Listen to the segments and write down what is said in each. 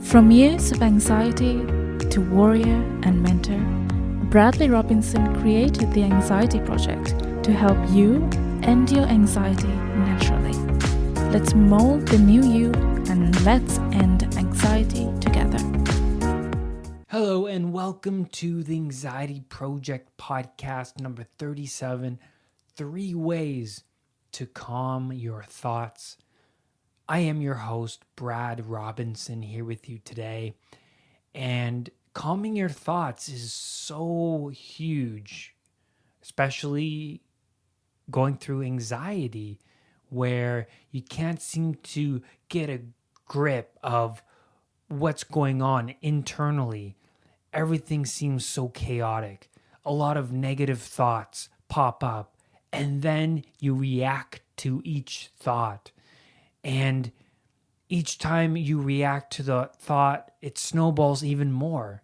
From years of anxiety to warrior and mentor, Bradley Robinson created the Anxiety Project to help you end your anxiety naturally. Let's mold the new you and let's end anxiety together. Hello and welcome to the Anxiety Project podcast number 37, 3 ways to calm your thoughts. I am your host, Brad Robinson, here with you today. And calming your thoughts is so huge, especially going through anxiety, where you can't seem to get a grip of what's going on internally. Everything seems so chaotic. A lot of negative thoughts pop up, and then you react to each thought. And each time you react to the thought, it snowballs even more.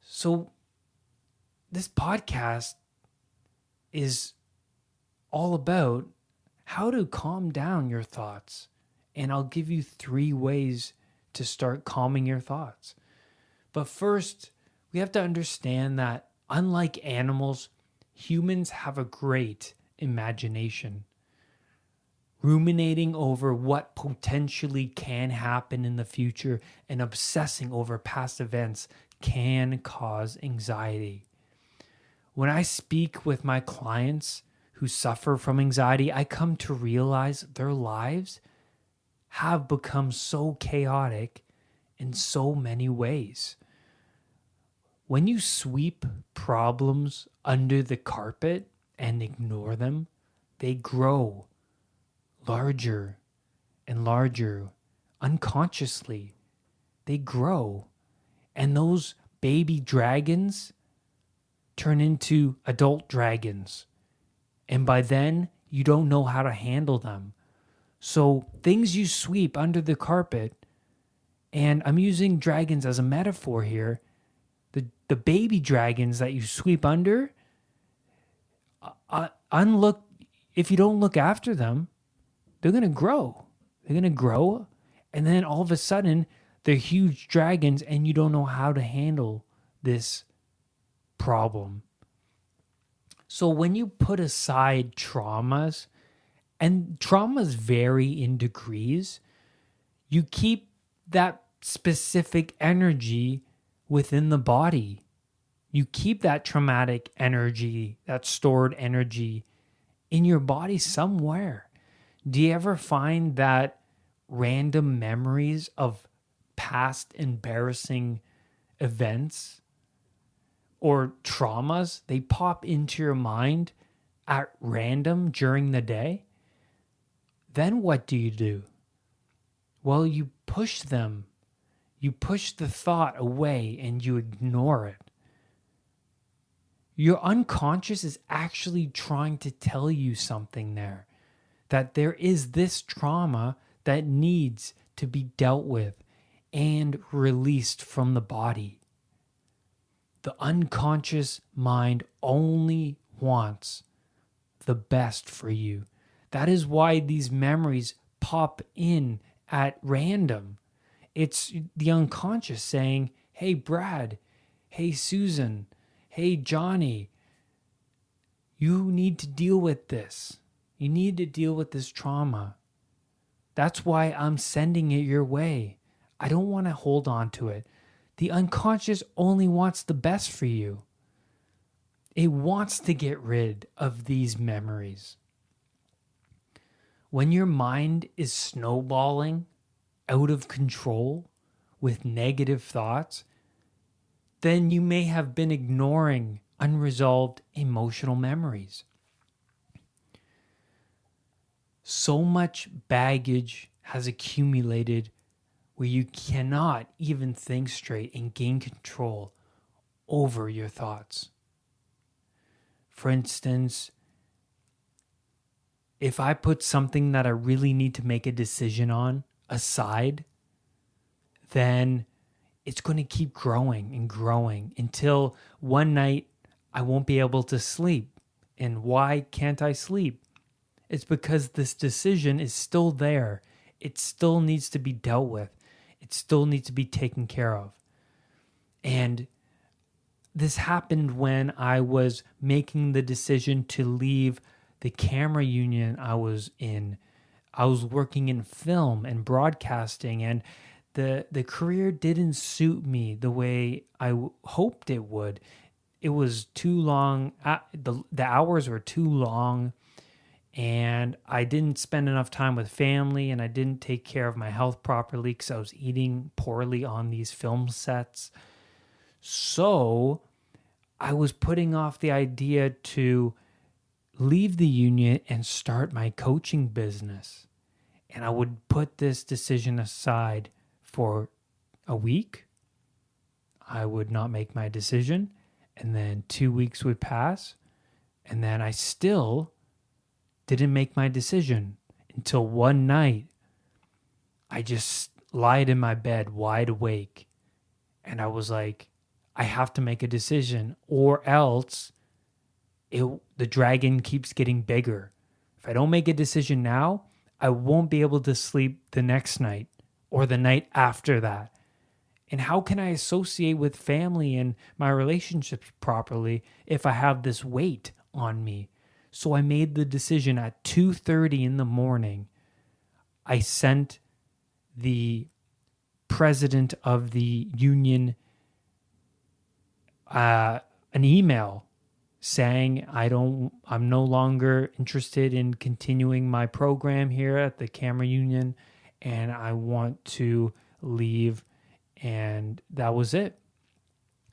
So this podcast is all about how to calm down your thoughts. And I'll give you 3 ways to start calming your thoughts. But first, we have to understand that unlike animals, humans have a great imagination. Ruminating over what potentially can happen in the future and obsessing over past events can cause anxiety. When I speak with my clients who suffer from anxiety, I come to realize their lives have become so chaotic in so many ways. When you sweep problems under the carpet and ignore them, they grow larger and larger. Unconsciously, they grow. And those baby dragons turn into adult dragons. And by then, you don't know how to handle them. So things you sweep under the carpet, and I'm using dragons as a metaphor here, the baby dragons that you sweep under, if you don't look after them, they're going to grow. They're going to grow. And then all of a sudden, they're huge dragons and you don't know how to handle this problem. So when you put aside traumas, and traumas vary in degrees, you keep that specific energy within the body. You keep that traumatic energy, that stored energy in your body somewhere. Do you ever find that random memories of past embarrassing events or traumas, they pop into your mind at random during the day? Then what do? Well, you push them. You push the thought away and you ignore it. Your unconscious is actually trying to tell you something there. That there is this trauma that needs to be dealt with and released from the body. The unconscious mind only wants the best for you. That is why these memories pop in at random. It's the unconscious saying, hey, Brad, hey, Susan, hey, Johnny, you need to deal with this. You need to deal with this trauma. That's why I'm sending it your way. I don't want to hold on to it. The unconscious only wants the best for you. It wants to get rid of these memories. When your mind is snowballing out of control with negative thoughts, then you may have been ignoring unresolved emotional memories. So much baggage has accumulated where you cannot even think straight and gain control over your thoughts. For instance, if I put something that I really need to make a decision on aside, then it's going to keep growing and growing until one night I won't be able to sleep. And why can't I sleep? It's because this decision is still there. It still needs to be dealt with. It still needs to be taken care of. And this happened when I was making the decision to leave the camera union I was in. I was working in film and broadcasting, and the career didn't suit me the way I hoped it would. It was too long. The hours were too long, and I didn't spend enough time with family, and I didn't take care of my health properly because I was eating poorly on these film sets. So I was putting off the idea to leave the union and start my coaching business. And I would put this decision aside for a week. I would not make my decision. And then 2 weeks would pass. And then I still didn't make my decision until one night I just lied in my bed wide awake. And I was like, I have to make a decision or else the dragon keeps getting bigger. If I don't make a decision now, I won't be able to sleep the next night or the night after that. And how can I associate with family and my relationships properly if I have this weight on me? So I made the decision at 2:30 in the morning. I sent the president of the union an email saying I'm no longer interested in continuing my program here at the camera union, and I want to leave. And that was it.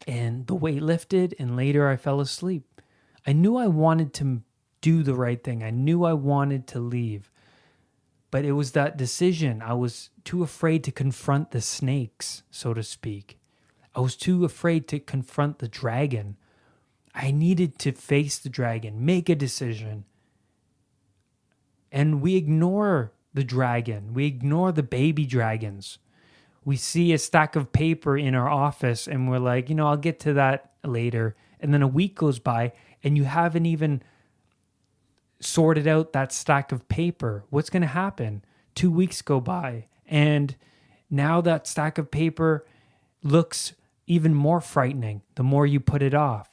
And the weight lifted, and later I fell asleep. I knew I wanted to do the right thing. I knew I wanted to leave. But it was that decision. I was too afraid to confront the snakes, so to speak. I was too afraid to confront the dragon. I needed to face the dragon, make a decision. And we ignore the dragon. We ignore the baby dragons. We see a stack of paper in our office and we're like, I'll get to that later. And then a week goes by and you haven't even sorted out that stack of paper. What's going to happen? 2 weeks go by and now that stack of paper looks even more frightening the more you put it off.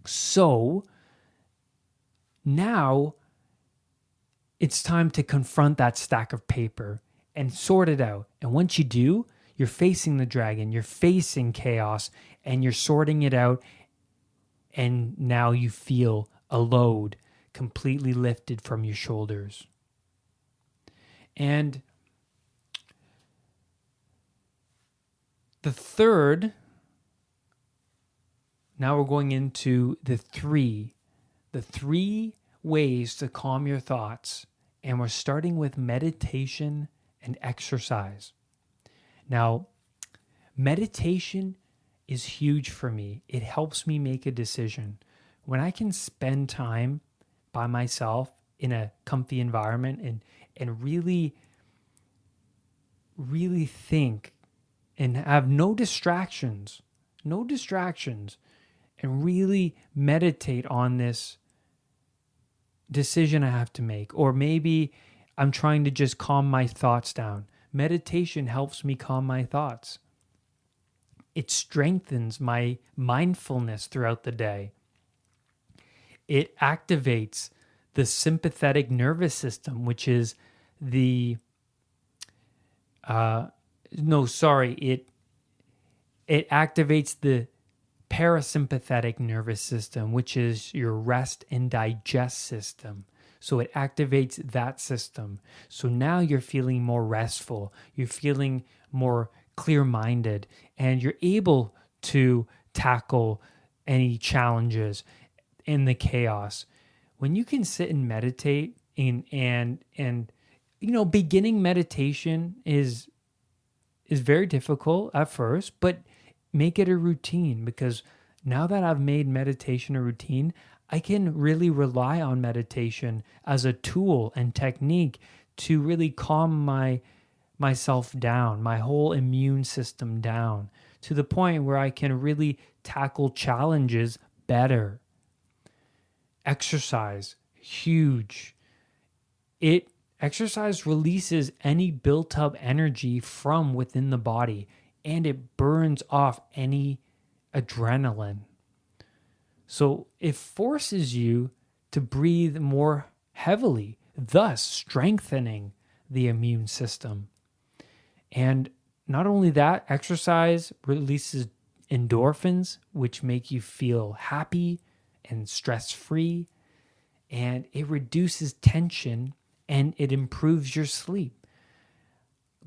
So now it's time to confront that stack of paper and sort it out. And once you do, you're facing the dragon, you're facing chaos, and you're sorting it out. And now you feel a load completely lifted from your shoulders. And the third, now we're going into the three ways to calm your thoughts. And we're starting with meditation and exercise. Now, meditation is huge for me. It helps me make a decision. When I can spend time by myself in a comfy environment and really think and have no distractions, and really meditate on this decision I have to make. Or maybe I'm trying to just calm my thoughts down. Meditation helps me calm my thoughts. It strengthens my mindfulness throughout the day. It activates the sympathetic nervous system, which is it activates the parasympathetic nervous system, which is your rest and digest system. So it activates that system. So now you're feeling more restful. You're feeling more clear-minded, and you're able to tackle any challenges in the chaos. When you can sit and meditate and beginning meditation is very difficult at first, but make it a routine, because now that I've made meditation a routine, I can really rely on meditation as a tool and technique to really calm myself down, my whole immune system down, to the point where I can really tackle challenges better. Exercise, huge. It Exercise releases any built up energy from within the body, and it burns off any adrenaline. So it forces you to breathe more heavily, thus strengthening the immune system. And not only that, exercise releases endorphins, which make you feel happy and stress-free, and it reduces tension and it improves your sleep.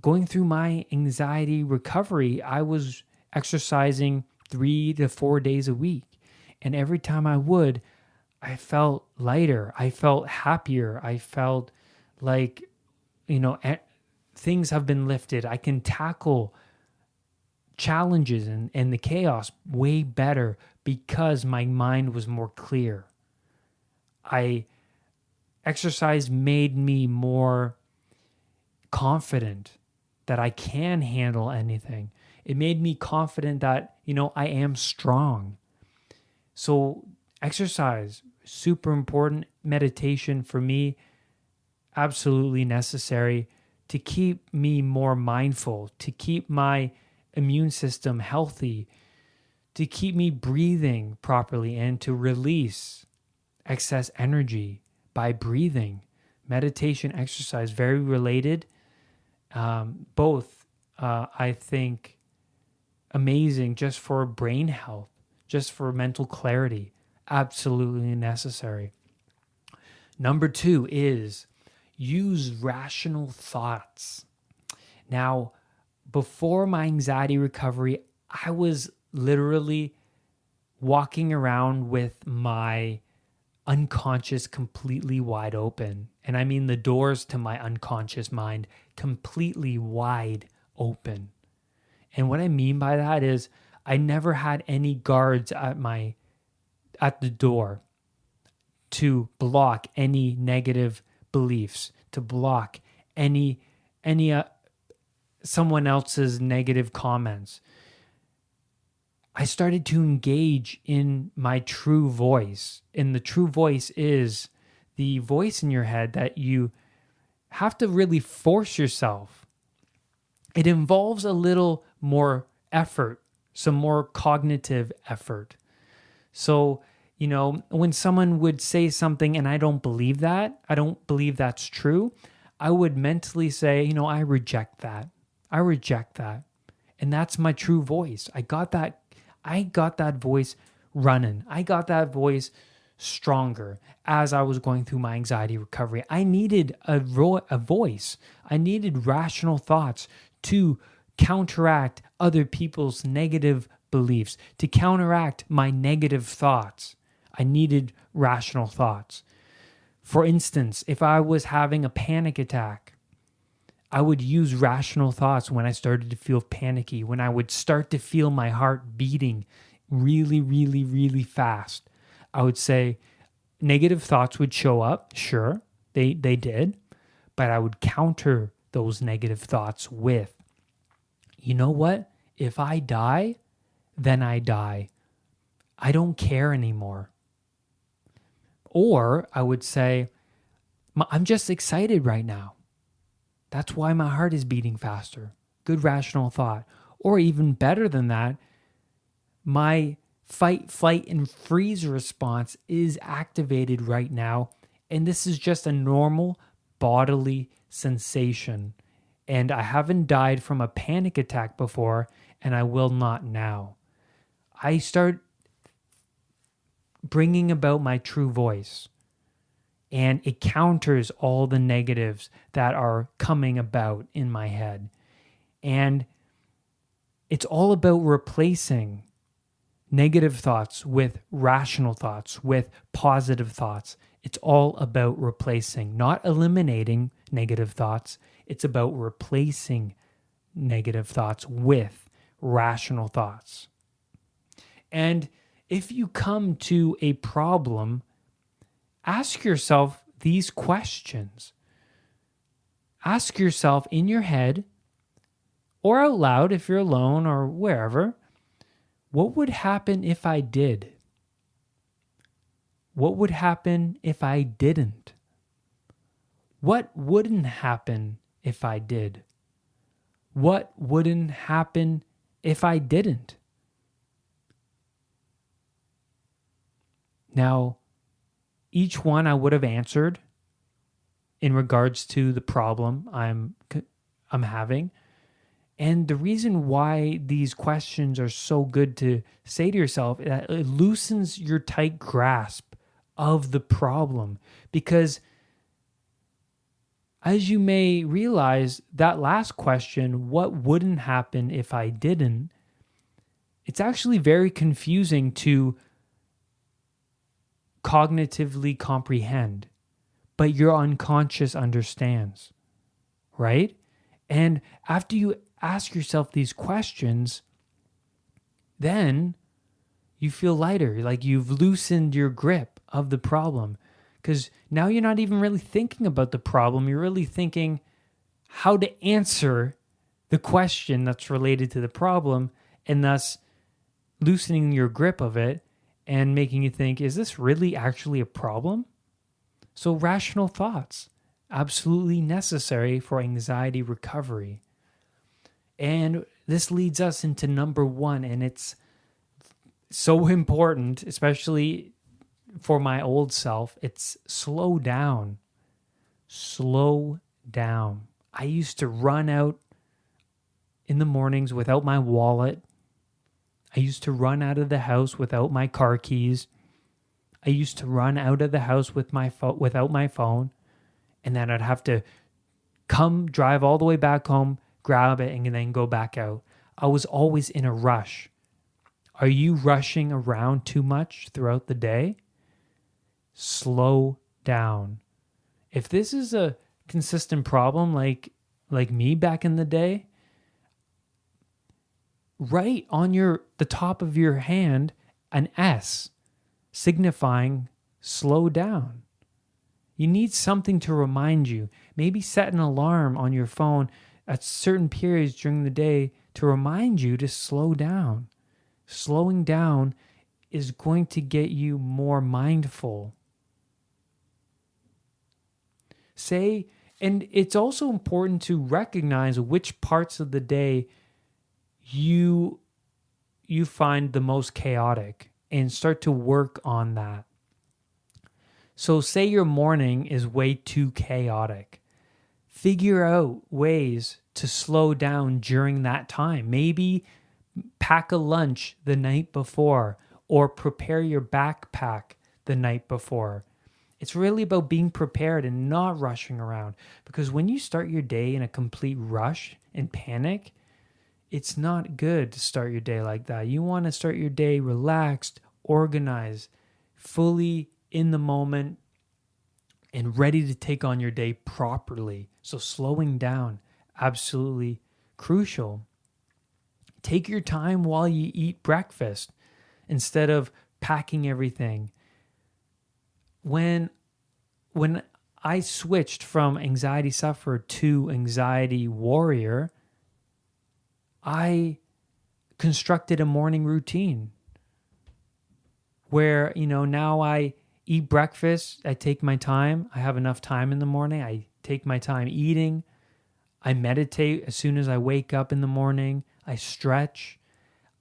Going through my anxiety recovery, I was exercising 3 to 4 days a week. And every time I would, I felt lighter. I felt happier. I felt like, things have been lifted. I can tackle challenges and the chaos way better because my mind was more clear. Exercise made me more confident that I can handle anything. It made me confident that, I am strong. So exercise, super important. Meditation for me, absolutely necessary to keep me more mindful, to keep my immune system healthy, to keep me breathing properly, and to release excess energy by breathing. Meditation, exercise, very related. Both, I think, amazing just for brain health, just for mental clarity. Absolutely necessary. Number 2 is use rational thoughts. Now, before my anxiety recovery, I was literally walking around with my unconscious completely wide open. And I mean the doors to my unconscious mind completely wide open. And what I mean by that is I never had any guards at the door to block any negative beliefs, to block any someone else's negative comments. I started to engage in my true voice. And the true voice is the voice in your head that you have to really force yourself. It involves a little more effort, some more cognitive effort. So, when someone would say something and I don't believe that's true, I would mentally say, I reject that. And that's my true voice. I got that voice running. I got that voice stronger as I was going through my anxiety recovery. I needed a voice. I needed rational thoughts to counteract other people's negative beliefs, to counteract my negative thoughts. I needed rational thoughts. For instance, if I was having a panic attack, I would use rational thoughts when I started to feel panicky, when I would start to feel my heart beating really, really, really fast. I would say negative thoughts would show up. Sure, they did. But I would counter those negative thoughts with, you know what? If I die, then I die. I don't care anymore. Or I would say, I'm just excited right now. That's why my heart is beating faster. Good rational thought. Or even better than that, my fight, flight, and freeze response is activated right now. And this is just a normal bodily sensation. And I haven't died from a panic attack before, and I will not now. I start bringing about my true voice. And it counters all the negatives that are coming about in my head. And it's all about replacing negative thoughts with rational thoughts, with positive thoughts. It's all about replacing, not eliminating negative thoughts. It's about replacing negative thoughts with rational thoughts. And if you come to a problem, ask yourself these questions. Ask yourself in your head or out loud if you're alone or wherever, what would happen if I did? What would happen if I didn't? What wouldn't happen if I did? What wouldn't happen if I didn't? Now, each one I would have answered in regards to the problem I'm having. And the reason why these questions are so good to say to yourself is that it loosens your tight grasp of the problem. Because as you may realize, that last question, what wouldn't happen if I didn't, it's actually very confusing to cognitively comprehend, but your unconscious understands, right? And after you ask yourself these questions, then you feel lighter, like you've loosened your grip of the problem. Because now you're not even really thinking about the problem. You're really thinking how to answer the question that's related to the problem, and thus loosening your grip of it and making you think, is this really actually a problem? So rational thoughts, absolutely necessary for anxiety recovery. And this leads us into number one, and it's so important, especially for my old self. It's slow down. Slow down. I used to run out in the mornings without my wallet. I used to run out of the house without my car keys. I used to run out of the house with without my phone, and then I'd have to drive all the way back home, grab it, and then go back out. I was always in a rush. Are you rushing around too much throughout the day? Slow down. If this is a consistent problem like me back in the day, write on the top of your hand an S signifying slow down. You need something to remind you. Maybe set an alarm on your phone at certain periods during the day to remind you to slow down. Slowing down is going to get you more mindful. And it's also important to recognize which parts of the day you find the most chaotic and start to work on that. So say your morning is way too chaotic. Figure out ways to slow down during that time. Maybe pack a lunch the night before or prepare your backpack the night before. It's really about being prepared and not rushing around, because when you start your day in a complete rush and panic, it's not good to start your day like that. You want to start your day relaxed, organized, fully in the moment, and ready to take on your day properly. So slowing down, absolutely crucial. Take your time while you eat breakfast instead of packing everything. When I switched from anxiety sufferer to anxiety warrior, I constructed a morning routine where, now I eat breakfast. I take my time. I have enough time in the morning. I take my time eating. I meditate as soon as I wake up in the morning. I stretch.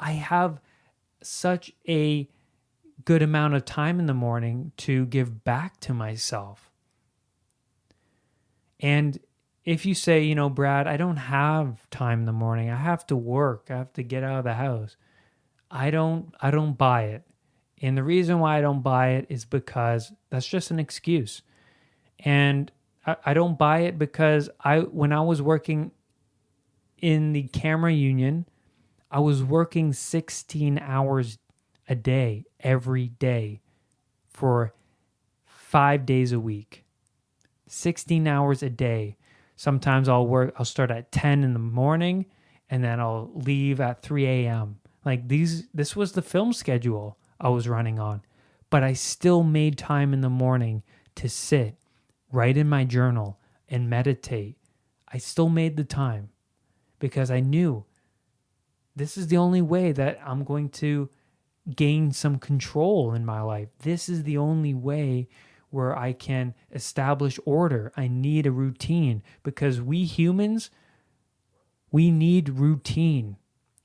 I have such a good amount of time in the morning to give back to myself. And if you say, Brad, I don't have time in the morning. I have to work. I have to get out of the house. I don't buy it. And the reason why I don't buy it is because that's just an excuse. And I don't buy it because when I was working in the camera union, I was working 16 hours a day, every day, for 5 days a week. 16 hours a day. Sometimes I'll start at 10 in the morning and then I'll leave at 3 a.m. This was the film schedule I was running on. But I still made time in the morning to sit, write in my journal, and meditate. I still made the time because I knew this is the only way that I'm going to gain some control in my life. This is the only way where I can establish order. I need a routine because we humans, we need routine.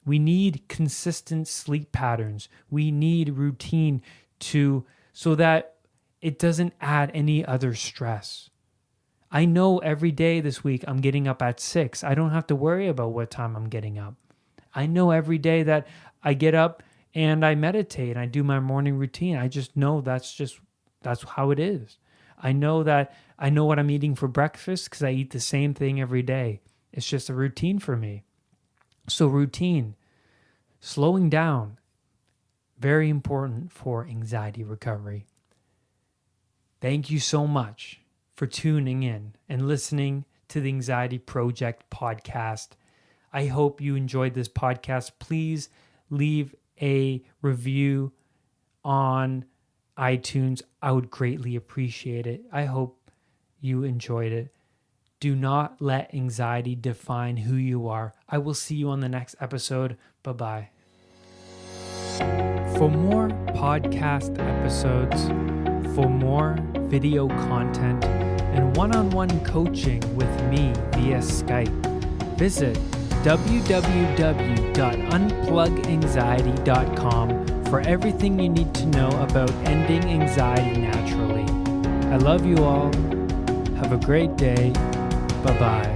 We need consistent sleep patterns. We need routine so that it doesn't add any other stress. I know every day this week I'm getting up at 6. I don't have to worry about what time I'm getting up. I know every day that I get up and I meditate and I do my morning routine. I just know that's how it is. I know what I'm eating for breakfast because I eat the same thing every day. It's just a routine for me. So routine, slowing down, very important for anxiety recovery. Thank you so much for tuning in and listening to the Anxiety Project podcast. I hope you enjoyed this podcast. Please leave a review on iTunes. I would greatly appreciate it. I hope you enjoyed it. Do not let anxiety define who you are. I will see you on the next episode. Bye-bye. For more podcast episodes, for more video content, and one-on-one coaching with me via Skype, visit www.unpluganxiety.com for everything you need to know about ending anxiety naturally. I love you all. Have a great day. Bye-bye.